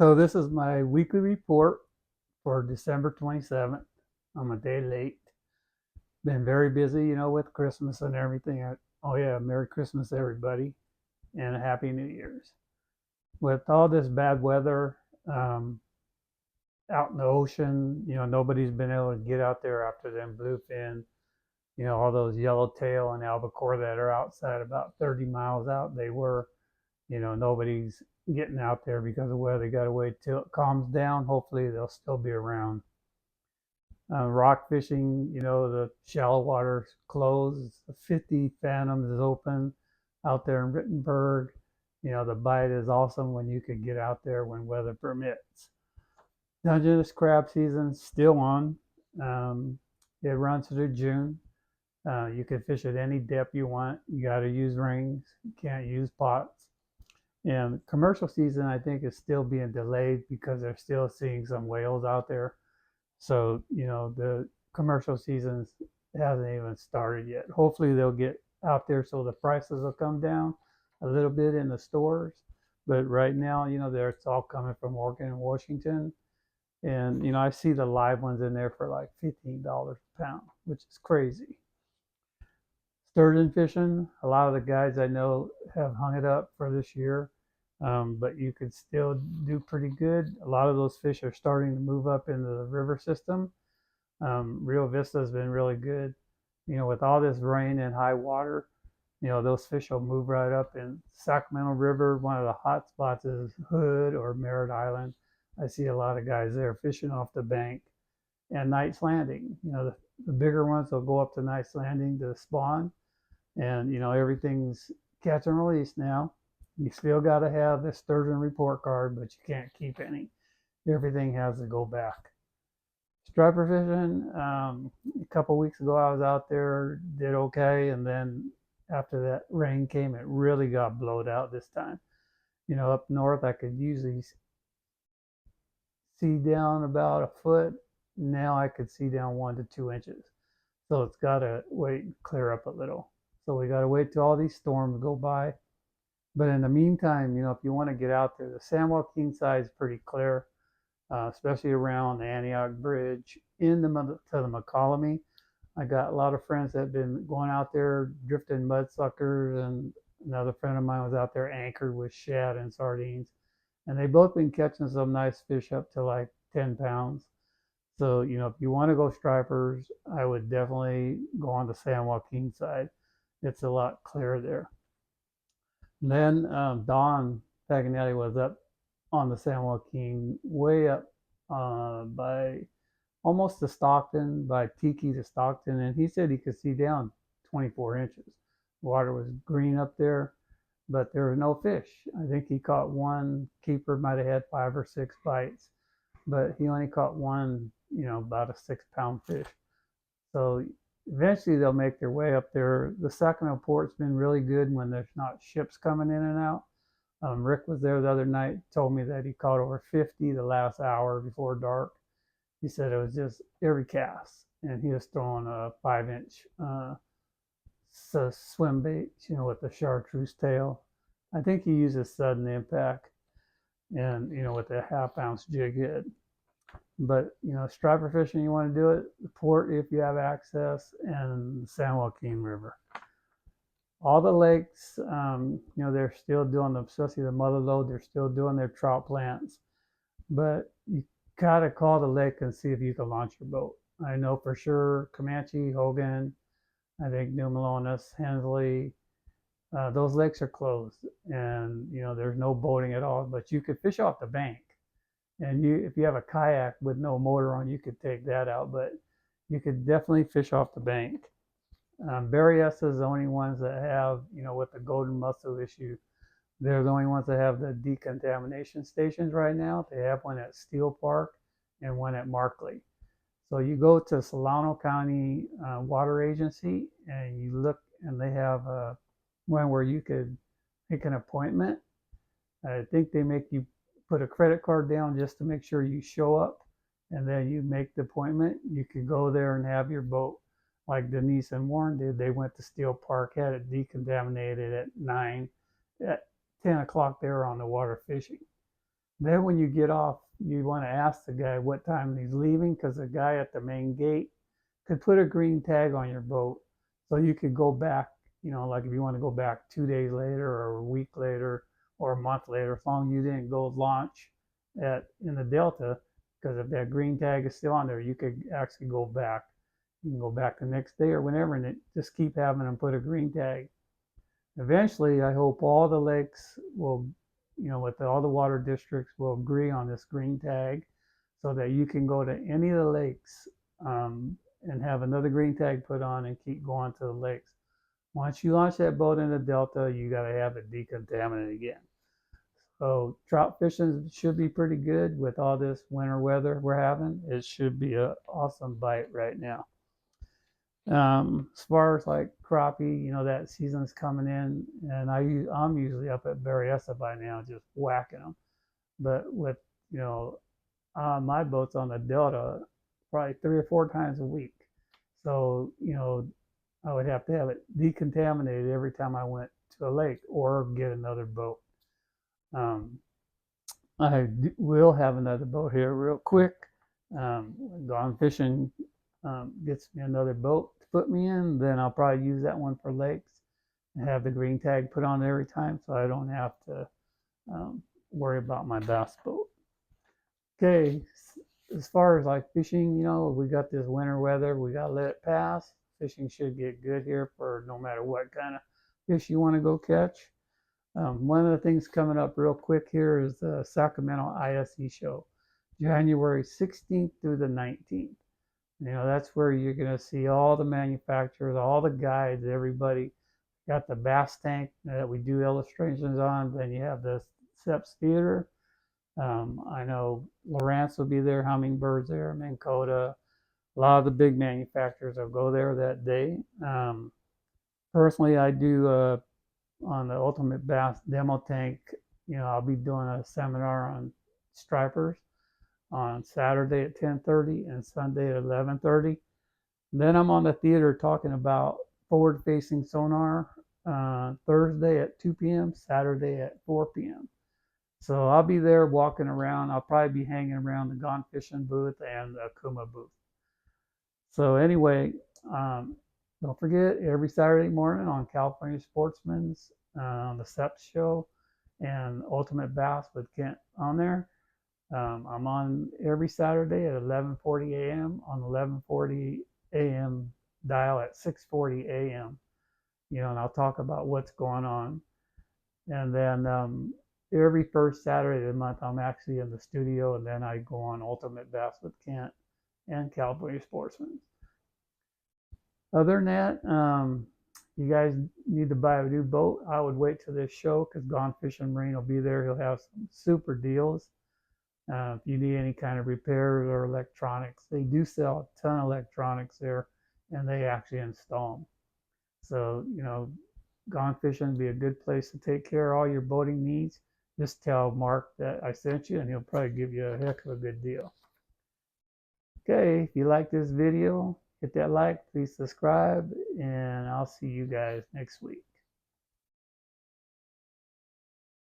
So this is my weekly report for December 27th. I'm a day late. Been very busy, with Christmas and everything. Oh yeah, Merry Christmas everybody and Happy New Year's. With all this bad weather um, out in the ocean, nobody's been able to get out there after them bluefin, all those yellowtail and albacore that are outside about 30 miles out. They were, nobody's getting out there because of weather. They got to wait till it calms down. Hopefully they'll still be around. Rock fishing, the shallow water's closed. The 50 Phantoms is open out there in Rittenberg. The bite is awesome when you can get out there when weather permits. Dungeness crab season still on. Um, it runs through June. You can fish at any depth you want. You got to use rings. You can't use pots. And commercial season, I think, is still being delayed because they're still seeing some whales out there. So, the commercial season hasn't even started yet. Hopefully, they'll get out there so the prices will come down a little bit in the stores. But right now, it's all coming from Oregon and Washington. And, I see the live ones in there for like $15 a pound, which is crazy. Sturgeon fishing, a lot of the guys I know have hung it up for this year, but you could still do pretty good. A lot of those fish are starting to move up into the river system. Rio Vista has been really good. With all this rain and high water, those fish will move right up. In Sacramento River, one of the hot spots is Hood or Merritt Island. I see a lot of guys there fishing off the bank. And Knight's Landing, the bigger ones will go up to Knight's Landing to spawn. And, everything's catch and release now. You still got to have the sturgeon report card, but you can't keep any. Everything has to go back. Striper fishing, a couple weeks ago I was out there, did okay, and then after that rain came, it really got blowed out this time. Up north I could usually see down about a foot. Now I could see down 1 to 2 inches. So it's got to wait and clear up a little. So we got to wait till all these storms go by. But in the meantime, if you want to get out there, the San Joaquin side is pretty clear, especially around the Antioch Bridge to the McCollum. I got a lot of friends that have been going out there drifting mudsuckers, and another friend of mine was out there anchored with shad and sardines, and they both been catching some nice fish up to like 10 pounds. So, if you want to go stripers, I would definitely go on the San Joaquin side. It's a lot clearer there. And then Don Paganelli was up on the San Joaquin, way up by almost to Stockton, by Tiki to Stockton, and he said he could see down 24 inches. Water was green up there, but there were no fish. I think he caught one. Keeper might have had 5 or 6 bites, but he only caught one, about a 6 pound fish. So eventually they'll make their way up there. The Sacramento port's been really good when there's not ships coming in and out. Rick was there the other night, told me that he caught over 50 the last hour before dark. He said it was just every cast, and he was throwing a 5 inch swim bait, with the chartreuse tail. I think he uses sudden impact and, with a half-ounce jig head. But, striper fishing, you want to do it, the port if you have access, and the San Joaquin River. All the lakes, they're still doing them, especially the mother lode, they're still doing their trout plants. But you gotta call the lake and see if you can launch your boat. I know for sure Comanche, Hogan, I think New Melones, Hensley, those lakes are closed, and there's no boating at all. But you could fish off the bank, and if you have a kayak with no motor on, you could take that out. But you could definitely fish off the bank. Berryessa is the only ones that have, with the golden mussel issue, they're the only ones that have the decontamination stations right now. They have one at Steel Park and one at Markley. So you go to Solano County Water Agency and you look, and they have one where you could make an appointment. I think they make you put a credit card down just to make sure you show up, and then you make the appointment. You can go there and have your boat, like Denise and Warren did. They went to Steel Park, had it decontaminated at 9. At 10 o'clock, they were on the water fishing. Then when you get off, you want to ask the guy what time he's leaving, because the guy at the main gate could put a green tag on your boat, so you could go back, like if you want to go back 2 days later or a week later or a month later, as long as you didn't go launch in the Delta, because if that green tag is still on there, you could actually go back. You can go back the next day or whenever, and just keep having them put a green tag. Eventually, I hope all the lakes will, with all the water districts will agree on this green tag, so that you can go to any of the lakes, and have another green tag put on and keep going to the lakes. Once you launch that boat in the Delta, you got to have it decontaminated again. So trout fishing should be pretty good with all this winter weather we're having. It should be an awesome bite right now. As far as like crappie, that season's coming in, and I'm usually up at Berryessa by now, just whacking them. But with my boat's on the Delta, probably 3 or 4 times a week. So I would have to have it decontaminated every time I went to a lake or get another boat. I will have another boat here real quick. Gone fishing gets me another boat to put me in, then I'll probably use that one for lakes and have the green tag put on every time, so I don't have to worry about my bass boat. Okay, as far as like fishing, we got this winter weather, we got to let it pass. Fishing should get good here for no matter what kind of fish you want to go catch. One of the things coming up real quick here is the Sacramento ISE show, January 16th through the 19th. That's where you're going to see all the manufacturers, all the guides, everybody. Got the bass tank that we do illustrations on. Then you have the Seps Theater. I know Lawrence will be there, Hummingbirds there, Minn Kota. A lot of the big manufacturers will go there that day. Personally, I do on the Ultimate Bass Demo Tank, I'll be doing a seminar on stripers on Saturday at 10:30 and Sunday at 11:30. Then I'm on the theater talking about forward-facing sonar Thursday at 2 p.m., Saturday at 4 p.m. So I'll be there walking around. I'll probably be hanging around the Gone Fishing booth and the Akuma booth. So anyway, don't forget, every Saturday morning on California Sportsman's, on the Seps show and Ultimate Bass with Kent on there. I'm on every Saturday at 11:40 a.m. on 11:40 a.m. dial at 6:40 a.m. And I'll talk about what's going on. And then every first Saturday of the month, I'm actually in the studio, and then I go on Ultimate Bass with Kent and California Sportsman. Other than that, you guys need to buy a new boat. I would wait till this show, because Gone Fishing Marine will be there. He'll have some super deals. If you need any kind of repairs or electronics, they do sell a ton of electronics there, and they actually install them. So, Gone Fishing would be a good place to take care of all your boating needs. Just tell Mark that I sent you, and he'll probably give you a heck of a good deal. Okay, if you like this video, hit that like, please subscribe, and I'll see you guys next week.